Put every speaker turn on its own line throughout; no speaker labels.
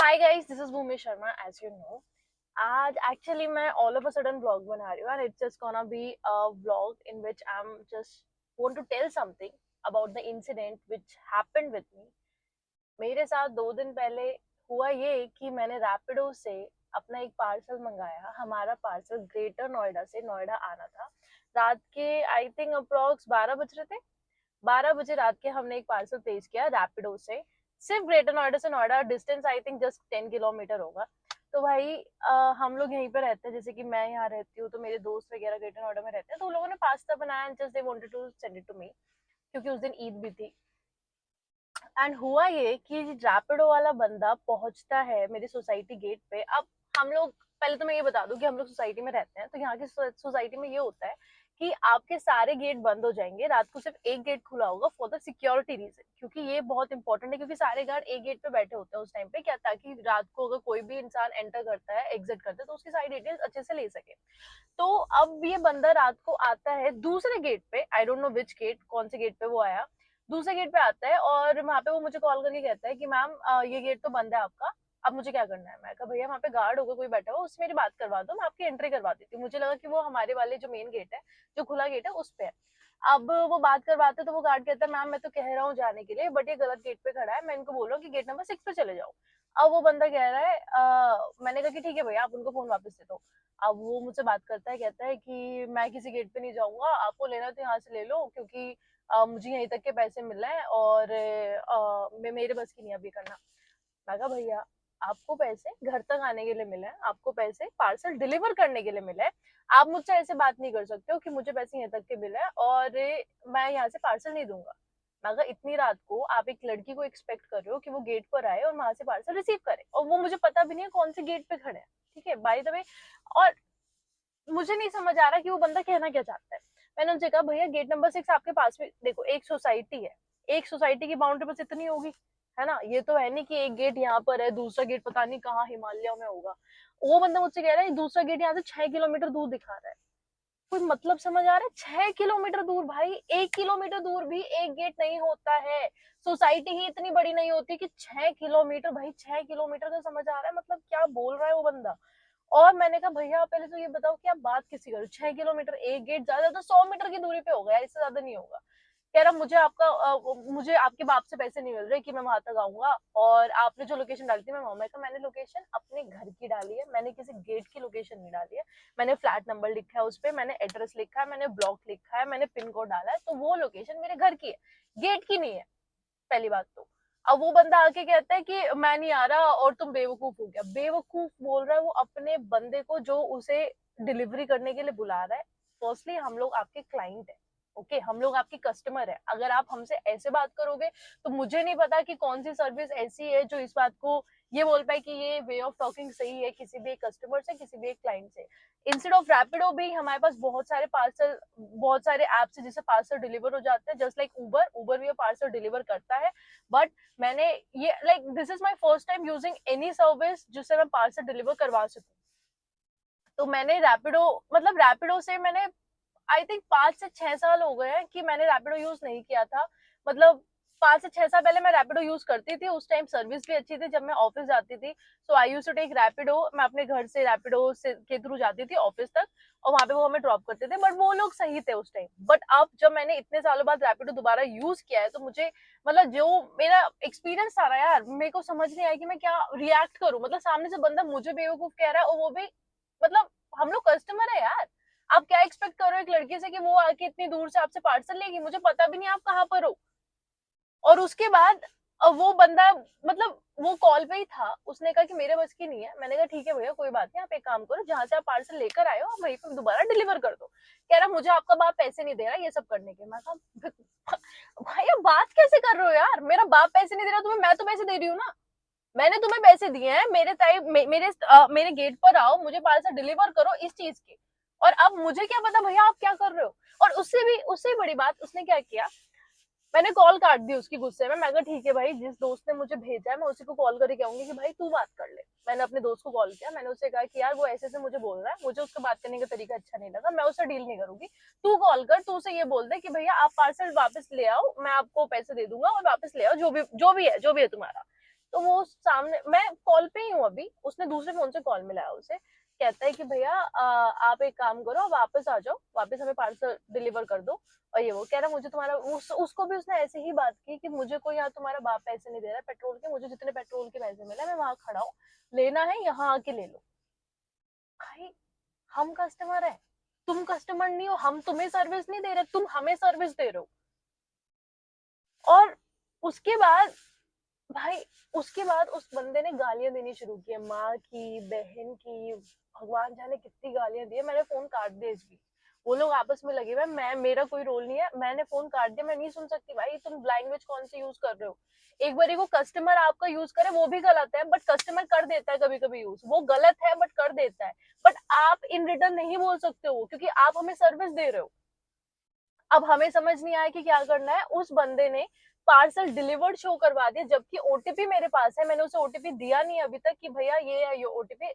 Hi guys, this is Bhumi Sharma as you know. आज actually मैं all of a sudden vlog बना रही हूँ and it's just gonna be a vlog in which I am just want to tell something about the incident which happened with me. मेरे साथ 2 दिन पहले हुआ ये कि मैंने रैपिडो से अपना एक पार्सल मंगाया। हमारा पार्सल ग्रेटर नोएडा से नोएडा आना था। रात के आई थिंक अप्रॉक्स 12 बज रहे थे। 12 बजे रात के हमने एक पार्सल पेश किया रैपिडो से। सिर्फ ग्रेटर नोएडा से Noida distance I think just 10 kilometre होगा। तो भाई हम लोग यहीं पे रहते हैं, जैसे कि मैं यहाँ रहती हूँ तो मेरे दोस्त वगैरह ग्रेटर नोएडा में रहते हैं, तो उन लोगों ने पास्ता बनाया and just they wanted to send it to me, क्योंकि उस दिन ईद भी थी। एंड हुआ ये कि रैपिडो वाला बंदा पहुंचता है मेरी सोसाइटी गेट पे। अब हम लोग, पहले तो मैं ये बता दूं कि हम लोग सोसाइटी में रहते हैं, तो यहाँ की सोसाइटी में ये होता है कि आपके सारे गेट बंद हो जाएंगे, रात को सिर्फ एक गेट खुला होगा फॉर द सिक्योरिटी रीजन, क्योंकि ये बहुत इंपॉर्टेंट है, क्योंकि सारे गार्ड एक गेट पे बैठे होते हैं उस टाइम पे, क्या ताकि रात को अगर कोई भी इंसान एंटर करता है एग्जिट करता है तो उसकी सारी डिटेल्स अच्छे से ले सके। तो अब ये बंदा रात को आता है दूसरे गेट पे, I don't know which gate, कौन से गेट पे वो आया। दूसरे गेट पे आता है और वहां पे वो मुझे कॉल करके कहता है कि मैम ये गेट तो बंद है आपका, अब मुझे क्या करना है। मैं कहा भैया वहाँ पे गार्ड होगा कोई बैठा हुआ, उससे मेरी बात करवा दो, मैं आपकी एंट्री करवा देती हूँ। मुझे लगा कि वो हमारे वाले जो मेन गेट है, जो खुला गेट है, उस पे है। अब वो बात करवाते तो वो गार्ड कहता है मैम मैं तो कह रहा हूँ जाने के लिए, बट ये गलत गेट पे खड़ा है, मैं इनको बोल रहा हूँ कि गेट नंबर 6 पे चले जाओ। अब वो बंदा कह रहा है मैंने कहा कि ठीक है भैया आप उनको फोन वापस दे दो। अब वो मुझसे बात करता है, कहता है कि मैं किसी गेट पे नहीं जाऊंगा, आपको लेना है तो यहाँ से ले लो, क्योंकि मुझे यहीं तक के पैसे मिल रहे हैं और मेरे बस की नहीं अभी करना। मैं कहा भैया आपको पैसे घर तक आने के लिए मिले हैं, आपको पैसे पार्सल डिलीवर करने के लिए मिले हैं, आप मुझसे ऐसे बात नहीं कर सकते हो कि मुझे पैसे यहाँ तक के मिले हैं और मैं यहाँ से पार्सल नहीं दूंगा। मैं कहा इतनी रात को आप एक लड़की को एक्सपेक्ट कर रहे हो कि वो गेट पर आए और वहां से पार्सल रिसीव करे, और वो मुझे पता भी नहीं है कौन से गेट पे खड़े हैं, ठीक है बाय द वे। और मुझे नहीं समझ आ रहा कि वो बंदा कहना क्या चाहता है। मैंने उनसे कहा भैया गेट नंबर 6 आपके पास में देखो, एक सोसाइटी है, एक सोसाइटी की बाउंड्री बस इतनी होगी, है ना। ये तो है नहीं कि एक गेट यहाँ पर है, दूसरा गेट पता नहीं कहाँ हिमालय में होगा। वो बंदा मुझसे कह रहा है दूसरा गेट यहाँ से 6 किलोमीटर दूर दिखा रहा है। कोई मतलब समझ आ रहा है? 6 किलोमीटर दूर भाई, 1 किलोमीटर दूर भी एक गेट नहीं होता है। सोसाइटी ही इतनी बड़ी नहीं होती कि 6 किलोमीटर, भाई 6 किलोमीटर का समझ आ रहा है मतलब क्या बोल रहा है वो बंदा। और मैंने कहा भैया पहले तो ये बताओ कि आप बात किसी करो, 6 किलोमीटर एक गेट, ज्यादा तो 100 मीटर की दूरी पे होगा यार, इससे ज्यादा नहीं होगा। कह रहा मुझे आपके बाप से पैसे नहीं मिल रहे कि मैं वहां तक आऊंगा, और आपने जो लोकेशन डाली थी मैं वहां। मैं कहा मैंने लोकेशन अपने घर की डाली है, मैंने किसी गेट की लोकेशन नहीं डाली है। मैंने फ्लैट नंबर लिखा है उस पर, मैंने एड्रेस लिखा है, मैंने ब्लॉक लिखा है, मैंने पिन कोड डाला है, तो वो लोकेशन मेरे घर की है, गेट की नहीं है, पहली बात तो। अब वो बंदा आके कहता है कि मैं नहीं आ रहा और तुम बेवकूफ हो गया। बेवकूफ बोल रहा है वो अपने बंदे को जो उसे डिलीवरी करने के लिए बुला रहा है। फर्स्टली हम लोग आपके क्लाइंट है, ओके, हम लोग आपके कस्टमर है। अगर आप हमसे ऐसे बात करोगे तो मुझे नहीं पता कि कौन सी सर्विस ऐसी है जो इस बात को ये बोल पाए कि ये वे ऑफ टॉकिंग सही है किसी भी एक कस्टमर से, किसी भी एक क्लाइंट से। इंस्टेड ऑफ रैपिडो भी हमारे पास बहुत सारे पार्सल, बहुत सारे एप्स है जिससे पार्सल डिलीवर हो जाते हैं, जस्ट लाइक उबर। उबर भी पार्सल डिलीवर करता है, बट मैंने ये like this is my first time using any service जिससे मैं पार्सल डिलीवर करवा सकूं। तो मैंने रैपिडो, मतलब रैपिडो से मैंने आई थिंक 5 से 6 साल हो गए हैं कि मैंने रैपिडो यूज नहीं किया था। मतलब 5 से 6 साल पहले मैं रैपिडो यूज करती थी, उस टाइम सर्विस भी अच्छी थी जब मैं ऑफिस जाती थी। सो आई यूज टू टेक रैपिडो, मैं अपने घर से रैपिडो से के थ्रू जाती थी ऑफिस तक, और वहां पे वो हमें ड्रॉप करते थे, बट वो लोग सही थे उस टाइम। बट अब जब मैंने इतने सालों बाद रैपिडो दोबारा यूज किया है तो मुझे मतलब जो मेरा एक्सपीरियंस आ रहा है यार, मेरे को समझ नहीं आया कि मैं क्या रिएक्ट करूं। मतलब सामने से बंदा मुझे बेवकूफ कह रहा है और वो भी, मतलब हम लोग कस्टमर है यार। आप क्या एक्सपेक्ट कर रहे हो एक लड़की से कि वो आके इतनी दूर से आपसे पार्सल लेगी? मुझे पता भी नहीं आप कहाँ पर हो। और उसके बाद वो बंदा, मतलब वो कॉल पे ही था, उसने कहा कि मेरे बस की नहीं है। मैंने कहा ठीक है भैया कोई बात नहीं, आप एक काम करो, जहां से आप पार्सल लेकर आए हो आप वहीं पे दोबारा डिलीवर कर दो। कह रहा मुझे आपका बाप पैसे नहीं दे रहा ये सब करने के। मैं कहा भाई आप बात कैसे कर रहे हो यार, मेरा बाप पैसे नहीं दे रहा तुम्हें, मैं तो पैसे दे रही हूँ ना। मैंने तुम्हें पैसे दिए हैं, मेरे टाइप मेरे गेट पर आओ, मुझे पार्सल डिलीवर करो इस चीज के। और अब मुझे क्या पता भैया आप क्या कर रहे हो। और उससे भी बड़ी बात उसने क्या किया, मैंने कॉल काट दी उसकी गुस्से में। मैं कहा ठीक है भाई, जिस दोस्त ने मुझे भेजा है मैं उसी को कॉल करके कहूंगी कि भाई तू बात कर ले। मैंने अपने दोस्त को कॉल किया, मैंने उससे कहा कि यार वो ऐसे से मुझे बोल रहा है, मुझे उसका बात करने का तरीका अच्छा नहीं लगा, मैं उससे डील नहीं करूंगी। तू कॉल कर, तू उसे ये बोल दे कि भैया आप पार्सल वापस ले आओ, मैं आपको पैसे दे दूंगा और वापस ले आओ, जो भी है तुम्हारा। तो वो सामने, मैं कॉल पे ही हूँ अभी, उसने दूसरे फोन से कॉल मिलाया उसे, कहता है कि भैया आप एक काम करो, वापस आ जाओ, वापस हमें पार्सल डिलीवर कर दो। और ये वो कह रहा मुझे तुम्हारा उसको भी उसने ऐसे ही बात की कि मुझे कोई यहाँ तुम्हारा बाप पैसे नहीं दे रहा है पेट्रोल के, मुझे जितने पेट्रोल के पैसे मिले मैं वहां खड़ा हूँ, लेना है यहाँ आके ले लो। भाई हम कस्टमर है, तुम कस्टमर नहीं हो, हम तुम्हें सर्विस नहीं दे रहे, तुम हमें सर्विस दे रहे हो। और उसके बाद भाई, उसके बाद उस बंदे ने गालियां देनी शुरू की, माँ की, बहन की, भगवान जाने कितनी गालियां दी। मैंने फोन काट दिया इसकी, वो लोग आपस में लगे हुए, मैं मेरा कोई रोल नहीं है, मैंने फोन काट दिया, मैं नहीं सुन सकती भाई, तुम लैंग्वेज कौन सी यूज कर रहे हो। एक बारी को कस्टमर आपका यूज करे वो भी गलत है, बट कस्टमर कर देता है कभी कभी यूज, वो गलत है बट कर देता है, बट आप इन रिटर्न नहीं बोल सकते हो क्योंकि आप हमें सर्विस दे रहे हो। अब हमें समझ नहीं आया कि क्या करना है। उस बंदे ने पार्सल डिलीवर्ड शो करवा दिया, जबकि ओटीपी मेरे पास है, मैंने उसे ओटीपी दिया नहीं अभी तक कि भैया ये है ये ओटीपी।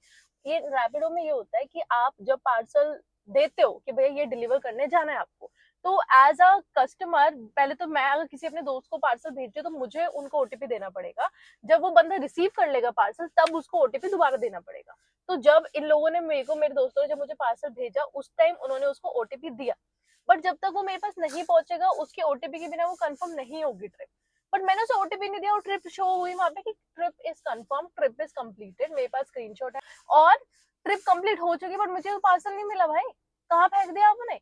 ये रैपिडो में ये होता है कि आप जब पार्सल देते हो कि भैया ये डिलीवर करने जाना है आपको, तो एज अ कस्टमर पहले तो मैं अगर किसी अपने दोस्त को पार्सल भेजती हूँ तो मुझे उनको ओटीपी देना पड़ेगा। जब वो बंदा रिसीव कर लेगा पार्सल तब उसको ओटीपी दोबारा देना पड़ेगा। तो जब इन लोगों ने मेरे को, मेरे दोस्तों ने जब मुझे पार्सल भेजा उस टाइम उन्होंने उसको ओटीपी दिया, बट जब तक वो मेरे पास नहीं पहुंचेगा उसके ओटीपी के बिना वो कंफर्म नहीं होगी ट्रिप। बट मैंने उसे ओटीपी नहीं दिया और ट्रिप शो हुई वहां पे कि trip is confirm, trip is completed, मेरे पास स्क्रीनशॉट है और ट्रिप कंप्लीट हो चुकी, बट मुझे पार्सल नहीं मिला। भाई कहाँ फेंक दिया आपने।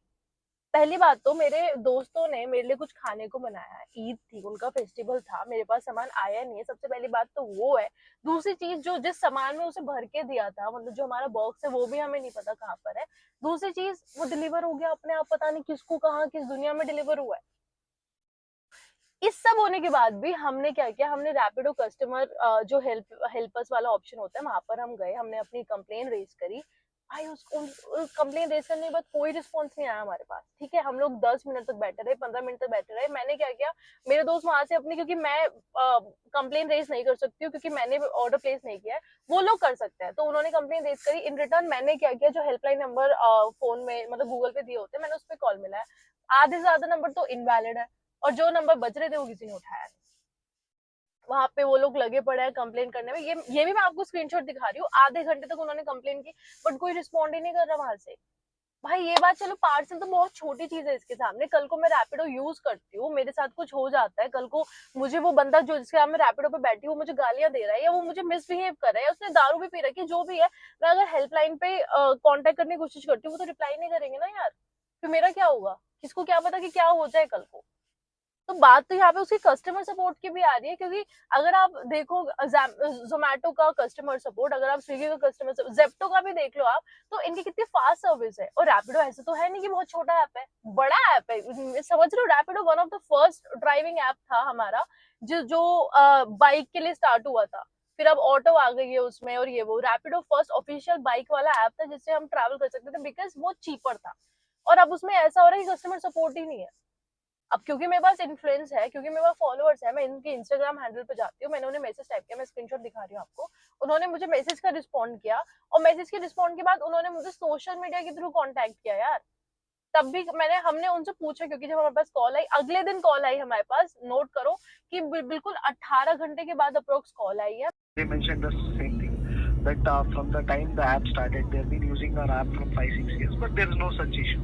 पहली बात तो मेरे दोस्तों ने मेरे लिए कुछ खाने को बनाया है, ईद थी, उनका फेस्टिवल था, मेरे पास सामान आया नहीं है, सबसे पहली बात तो वो है। दूसरी चीज, जो जिस सामान में उसे भर के दिया था, मतलब जो हमारा बॉक्स है वो भी हमें नहीं पता कहाँ पर है। दूसरी चीज, वो डिलीवर हो गया अपने आप, पता नहीं किसको कहाँ किस दुनिया में डिलीवर हुआ है। इस सब होने के बाद भी हमने क्या किया, हमने रैपिडो कस्टमर जो हेल्पर्स वाला ऑप्शन होता है वहां पर हम गए, हमने अपनी कंप्लेन रेज करी। भाई उसको कंप्लेन रेज करने के बाद कोई रिस्पॉन्स नहीं आया हमारे पास। ठीक है, हम लोग 10 मिनट तक बैठे रहे, 15 मिनट तक बैठे रहे। मैंने क्या किया, मेरे दोस्त वहां से अपनी, क्योंकि मैं कंप्लेन रेज नहीं कर सकती हूँ क्योंकि मैंने ऑर्डर प्लेस नहीं किया है, वो लोग कर सकते हैं, तो उन्होंने कंप्लेन रेज करी। इन रिटर्न मैंने क्या किया, जो हेल्पलाइन नंबर फोन में मतलब गूगल पे दिए होते हैं, मैंने उस पर कॉल मिला है। आधे से ज्यादा नंबर तो इनवैलिड है और जो नंबर बच रहे थे वो किसी ने उठाया नहीं। वहां पे वो लोग लगे पड़े हैं कंप्लेन करने में, ये भी मैं आपको स्क्रीनशॉट दिखा रही हूँ, आधे घंटे तक उन्होंने कंप्लेन की बट कोई रिस्पॉन्ड ही नहीं कर रहा वहां से। भाई ये बात चलो, पार्सल तो बहुत छोटी चीज है इसके सामने। कल को मैं रैपिडो यूज करती हूँ, मेरे साथ कुछ हो जाता है, कल को मुझे वो बंदा जो जिसके साथ मैं रैपिडो पे बैठी हूँ मुझे गालियां दे रहा है या वो मुझे मिसबिहेव कर रहा है या उसने दारू भी पी रखी है, जो भी है, मैं अगर हेल्पलाइन पे कांटेक्ट करने की कोशिश करती हूँ वो तो रिप्लाई नहीं करेंगे ना यार, फिर मेरा क्या होगा, किसको क्या पता कि क्या हो जाए कल को। तो बात तो यहाँ पे उसकी कस्टमर सपोर्ट की भी आ रही है, क्योंकि अगर आप देखो जोमेटो का कस्टमर सपोर्ट, अगर आप स्विगी का कस्टमर, जेप्टो का भी देख लो आप, तो इनकी कितनी फास्ट सर्विस है। और रैपिडो ऐसे तो है नहीं कि बहुत छोटा ऐप है, बड़ा ऐप है, समझ रहे हो। Rapido one of the first driving app था हमारा, जो बाइक के लिए स्टार्ट हुआ था, फिर अब ऑटो आ गई है उसमें, और ये वो रैपिडो फर्स्ट ऑफिशियल बाइक वाला ऐप था जिससे हम ट्रैवल कर सकते थे बिकॉज वो चीपर था। और अब उसमें ऐसा हो रहा है कि कस्टमर सपोर्ट ही नहीं है। अब क्योंकि मेरे पास इन्फ्लुएंस है, क्योंकि मेरे पास फॉलोअर्स है, मैं इनके इंस्टाग्राम हैंडल पे जाती हूँ, मैंने उन्हें मैसेज टाइप किया, मैं स्क्रीनशॉट दिखा रही हूँ आपको। उन्होंने मुझे मैसेज का रिस्पॉन्ड किया और मैसेज के रिस्पॉन्ड के बाद उन्होंने मुझे सोशल मीडिया के थ्रू कांटेक्ट किया यार। तब भी हमने उनसे पूछा, क्योंकि जब हमारे पास कॉल आई, अगले दिन कॉल आई हमारे पास, नोट करो कि बिल्कुल 18 घंटे के बाद अप्रोक्स कॉल आई है।
They mentioned the same thing that from the time the app started, they've been using our app from 5-6 years, but there's no such issue.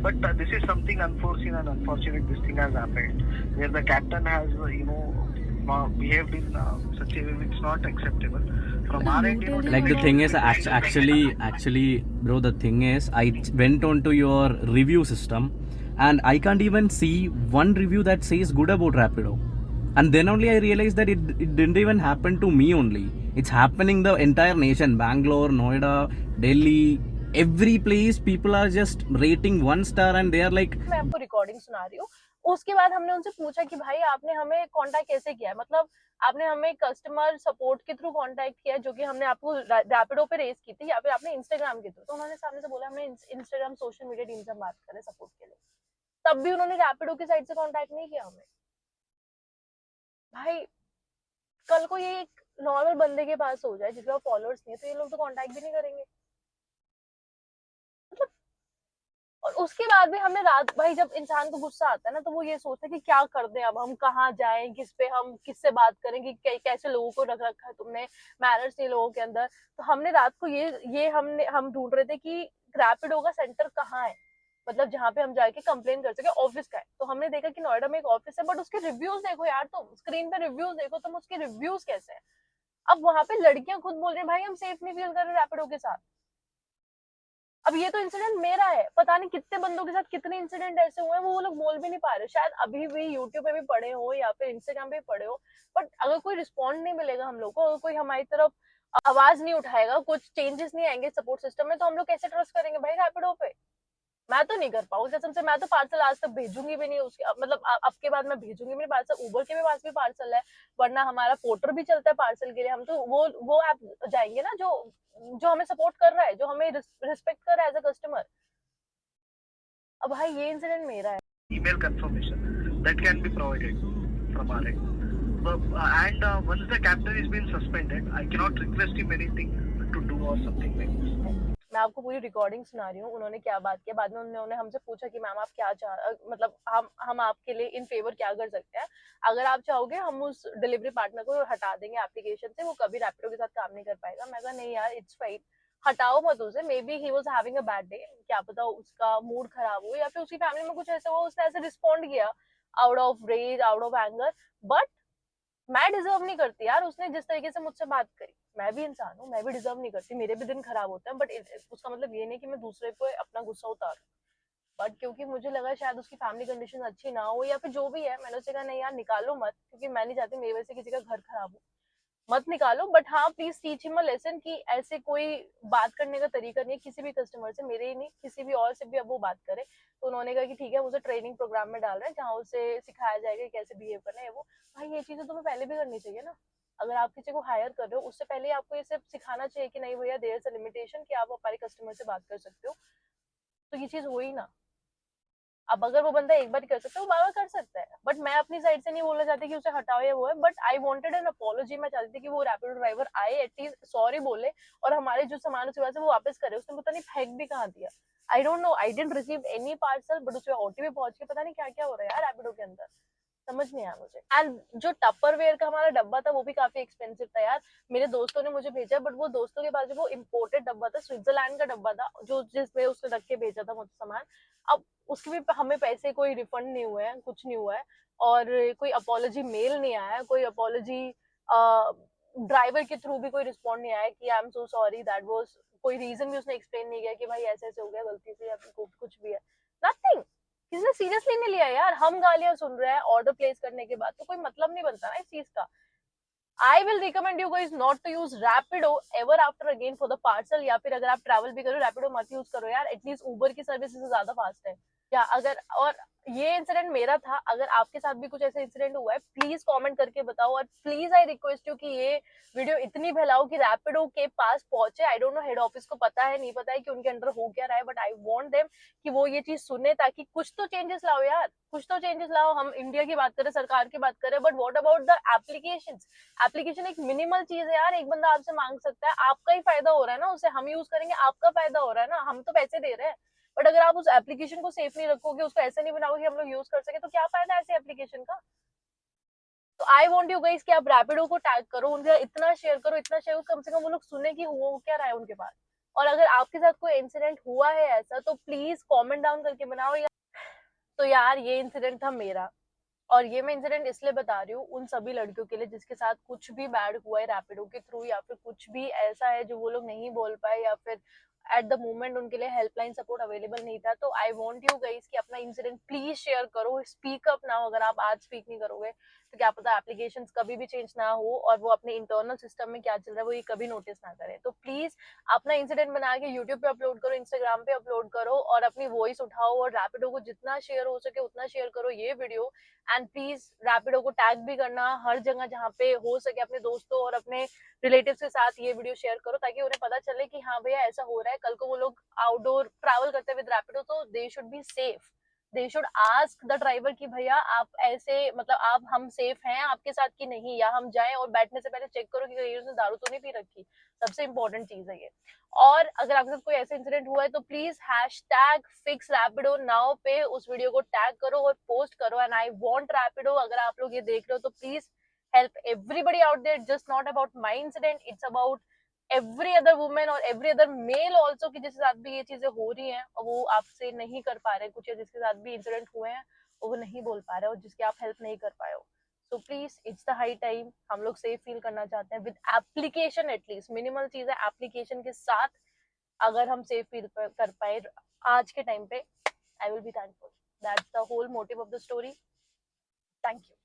But this is something unforeseen and unfortunate. This thing has happened where the captain has, behaved in such a way which is not acceptable. From our end,
Like the thing is actually bro, the thing is I went on to your review system and I can't even see one review that says good about Rapido, and then only I realized that it didn't even happen to me only, it's happening the entire nation, Bangalore, Noida, Delhi, every place people are just rating 1 star and they are like.
मैं आपको recording सुना रही हूँ। उसके बाद हमने उनसे पूछा कि भाई आपने हमें कांटेक्ट कैसे किया है, मतलब आपने हमें कस्टमर सपोर्ट के थ्रू कांटेक्ट किया जो कि हमने आपको रैपिडो पे रेस की थी, या फिर आपने इंस्टाग्राम के थ्रू। तो उन्होंने सामने से बोला हमने इंस्टाग्राम सोशल मीडिया टीम से बात करें सपोर्ट के लिए। तब भी उन्होंने रैपिडो की साइड से कांटेक्ट नहीं किया हमें। भाई कल को ये एक नॉर्मल बंदे के पास हो जाए जिसका फॉलोअर्स नहीं है तो ये लोग तो कांटेक्ट भी नहीं करेंगे। मतलब और उसके बाद भी हमें रात, भाई जब इंसान को गुस्सा आता है ना, तो वो ये सोचता है कि क्या कर दें, अब हम कहाँ जाएं, किस पे हम किससे बात करें, कि कैसे लोगों को रख रखा है तुमने, मैनर्स नहीं लोगों के अंदर। तो हमने रात को हम ढूंढ रहे थे कि रैपिडो का सेंटर कहाँ है, मतलब जहाँ पे हम जाके कंप्लेन कर सके, ऑफिस का है। तो हमने देखा कि नोएडा में एक ऑफिस है, बट उसके रिव्यूज देखो यार, तुम स्क्रीन पे रिव्यूज देखो, तुम उसके रिव्यूज कैसे हैं। अब वहां पे लड़कियां खुद बोल रही हैं भाई हम सेफ नहीं फील कर रहे रैपिडो के साथ। अब ये तो इंसिडेंट मेरा है, पता नहीं कितने बंदों के साथ कितने इंसिडेंट ऐसे हुए हैं, वो लोग बोल भी नहीं पा रहे, शायद अभी भी यूट्यूब पे भी पड़े हो या फिर इंस्टाग्राम पे भी पड़े हो, बट अगर कोई रिस्पॉन्ड नहीं मिलेगा हम लोग को, अगर कोई हमारी तरफ आवाज नहीं उठाएगा, कुछ चेंजेस नहीं आएंगे सपोर्ट सिस्टम में, तो हम लोग कैसे ट्रस्ट करेंगे भाई रैपिडो पे। मैं तो नहीं कर पाऊंगी कसम से, मैं तो पार्सल आज तक भेजूंगी भी नहीं उसके, मतलब अब के बाद मैं भेजूंगी मेरे पार्सल, उबर के भी पास भी पार्सल है, वरना हमारा पोर्टर भी चलता है पार्सल के लिए, हम तो वो ऐप जाएंगे ना जो जो हमें सपोर्ट कर रहा है, जो हमें रिस्पेक्ट कर रहा है एज अ कस्टमर। अब भाई ये इंसिडेंट मेरा है।
email confirmation that can be provided from our end. And once the captain is been suspended, I cannot request him anything to do or something like this.
मैं आपको पूरी recording सुना रही हूँ, उन्होंने क्या बात किया। बाद में उन्होंने हमसे पूछा कि मैम आप क्या मतलब हम आपके लिए इन फेवर क्या कर सकते हैं, अगर आप चाहोगे हम उस डिलीवरी पार्टनर को हटा देंगे एप्लीकेशन से, वो कभी रैपिडो के साथ काम नहीं कर पाएगा। मैं कहा नहीं यार इट्स फाइन, हटाओ मत उसे, may be he was having a bad day, क्या पता उसका मूड खराब हो या फिर उसकी फैमिली में कुछ ऐसा हो, उसने ऐसे रिस्पॉन्ड किया out of rage, out of anger. But मैं डिजर्व नहीं करती यार, उसने जिस तरीके से मुझसे बात करी, मैं भी इंसान हूँ, मैं भी डिजर्व नहीं करती, मेरे भी दिन खराब होते हैं, बट उसका मतलब ये नहीं कि मैं दूसरे पे अपना गुस्सा उतारूं। बट क्योंकि मुझे लगा शायद उसकी फैमिली कंडीशन अच्छी ना हो या फिर जो भी है, मैंने उससे कहा नहीं यार निकालो मत, क्योंकि मैं नहीं चाहती मेरी वजह से किसी का घर खराब हो, मत निकालो। बट हाँ please teach him a lesson कि ऐसे कोई बात करने का तरीका नहीं है किसी भी कस्टमर से, मेरे ही नहीं किसी भी और से भी अब वो बात करे। तो उन्होंने कहा कि ठीक है, उसे ट्रेनिंग प्रोग्राम में डाल रहे हैं जहाँ उसे सिखाया जाएगा कैसे बिहेव करना है वो। भाई ये चीजें तुम्हें पहले भी करनी चाहिए ना, अगर आप किसी को हायर कर रहे हो उससे पहले आपको ये सब सिखाना चाहिए कि नहीं भैया देयर इज अ लिमिटेशन, कि आप हमारे कस्टमर से बात कर सकते हो। तो ये चीज हुई ना, अब अगर वो बंदा एक बार कर सकता है वो बार बार कर सकता है, बट मैं अपनी साइड से नहीं बोलना चाहती कि उसे हटाओ या वो है, but I wanted N apology, मैं चाहती थी कि वो रैपिडो ड्राइवर आए एटलीस्ट सॉरी बोले और हमारे जो सामान उसके पास है वो वापस करे। उसने पता नहीं फेंक भी कहाँ दिया, आई don't no, I didn't receive any parcel, but उसमें ओटीपी पहुंच के पता नहीं क्या क्या हो रहा है यार रैपिडो के अंदर, समझ नहीं आया मुझे। एंड जो टप्परवेयर का हमारा डब्बा था वो भी काफी एक्सपेंसिव था यार, मेरे दोस्तों ने मुझे भेजा, बट वो दोस्तों के पास वो इम्पोर्टेड डब्बा था, स्विट्जरलैंड का डब्बा था, जो जिसमें उसने रख के भेजा था मुझे सामान। अब उसके भी हमें पैसे कोई रिफंड नहीं हुए हैं, कुछ नहीं हुआ है, और कोई अपॉलॉजी मेल नहीं आया है, कोई अपॉलॉजी ड्राइवर के थ्रू भी कोई रिस्पॉन्ड नहीं आया कि I am so sorry that was, कोई रीजन भी उसने एक्सप्लेन नहीं किया कि भाई ऐसे ऐसे हो गया गलती से या फिर कुछ भी है, नथिंग। किसी ने सीरियसली नहीं लिया यार, हम गालियां सुन रहे हैं ऑर्डर प्लेस करने के बाद, तो कोई मतलब नहीं बनता ना इस चीज का। I will recommend you guys not to use Rapido ever after again for the parcel, या फिर अगर आप ट्रैवल भी करो रैपिडो मत यूज करो यार, एटलीस्ट उबर की सर्विस से ज्यादा फास्ट है। या अगर, और ये इंसिडेंट मेरा था, अगर आपके साथ भी कुछ ऐसा इंसिडेंट हुआ है प्लीज कमेंट करके बताओ, और प्लीज आई रिक्वेस्ट यू कि ये वीडियो इतनी फैलाओ कि रैपिडो के पास पहुंचे। आई डोंट नो हेड ऑफिस को पता है नहीं पता है कि उनके अंडर हो क्या रहा है, बट आई वांट देम कि वो ये चीज सुने, ताकि कुछ तो चेंजेस लाओ यार, कुछ तो चेंजेस लाओ। हम इंडिया की बात करें, सरकार की बात करें, but what about the application. Application एक मिनिमल चीज है यार, एक बंदा आपसे मांग सकता है, आपका ही फायदा हो रहा है ना, उसे हम यूज करेंगे आपका फायदा हो रहा है ना, हम तो पैसे दे रहे हैं। बट अगर आप उस एप्लीकेशन को सेफ नहीं रखोगे, उसको ऐसे नहीं बनाओगे कि हम लोग यूज कर सके, तो क्या फायदा ऐसे एप्लीकेशन का। तो आई वॉन्ट यू गाइस कि आप रैपिडो को टैग करो, उनका इतना शेयर करो, इतना शेयर करो, कम से कम वो लोग सुने कि हो क्या रहा है उनके पास। और अगर आपके साथ कोई इंसिडेंट हुआ है ऐसा, तो प्लीज कमेंट डाउन करके बनाओ यार। तो यार ये इंसिडेंट था मेरा, और ये मैं इंसिडेंट इसलिए बता रही हूँ उन सभी लड़कियों के लिए जिसके साथ कुछ भी बैड हुआ है रैपिडो के थ्रू, या फिर कुछ भी ऐसा है जो वो लोग नहीं बोल पाए, या फिर एट द मोमेंट उनके लिए हेल्पलाइन सपोर्ट अवेलेबल नहीं था। तो आई वांट यू गाइस कि अपना इंसिडेंट प्लीज शेयर करो, स्पीक अप नाउ। अगर आप आज स्पीक नहीं करोगे तो क्या पता एप्लीकेशंस कभी भी चेंज ना हो, और वो अपने इंटरनल सिस्टम में क्या चल रहा है वो ये कभी नोटिस ना करे। तो प्लीज अपना इंसिडेंट बना के यूट्यूब पे अपलोड करो, इंस्टाग्राम पे अपलोड करो, और अपनी वॉइस उठाओ, और रैपिडो को जितना शेयर हो सके उतना शेयर करो ये वीडियो। एंड प्लीज रैपिडो को टैग भी करना हर जगह जहाँ पे हो सके, अपने दोस्तों और अपने रिलेटिव्स के साथ ये वीडियो शेयर करो, ताकि उन्हें पता चले कि हाँ भैया ऐसा हो रहा है, कल को वो लोग आउटडोर ट्रैवल करते हैं विद रैपिडो, तो they should be safe. They should ask the driver कि भैया आप ऐसे मतलब आप हम सेफ हैं आपके साथ कि नहीं, या हम जाएं और बैठने से पहले चेक करो कि कहीं उसने दारू तो नहीं पी रखी। सबसे इंपॉर्टेंट चीज है ये। और अगर आपके साथ कोई ऐसा इंसिडेंट हुआ है तो प्लीज #fixrapido नाउ पे उस वीडियो को टैग करो और पोस्ट करो, एंड आई वांट रैपिडो। अगर आप लोग ये देख रहे हो तो please help everybody out there, just not about my incident, it's about every other women और एवरी अदर मेल ऑल्सो, कि जिसके साथ भी ये चीजें हो रही हैं और वो आपसे नहीं कर पा रहे कुछ, या जिसके साथ भी इंसिडेंट हुए हैं और वो नहीं बोल पा रहे और जिसकी आप हेल्प नहीं कर पाए हो। So please it's the high time, हम लोग सेफ फील करना चाहते हैं विद एप्लीकेशन, एटलीस्ट मिनिमल चीज है, एप्लीकेशन के साथ अगर हम सेफ फील कर पाए आज के टाइम पे, I will be thankful. That's the whole motive of the story. Thank you.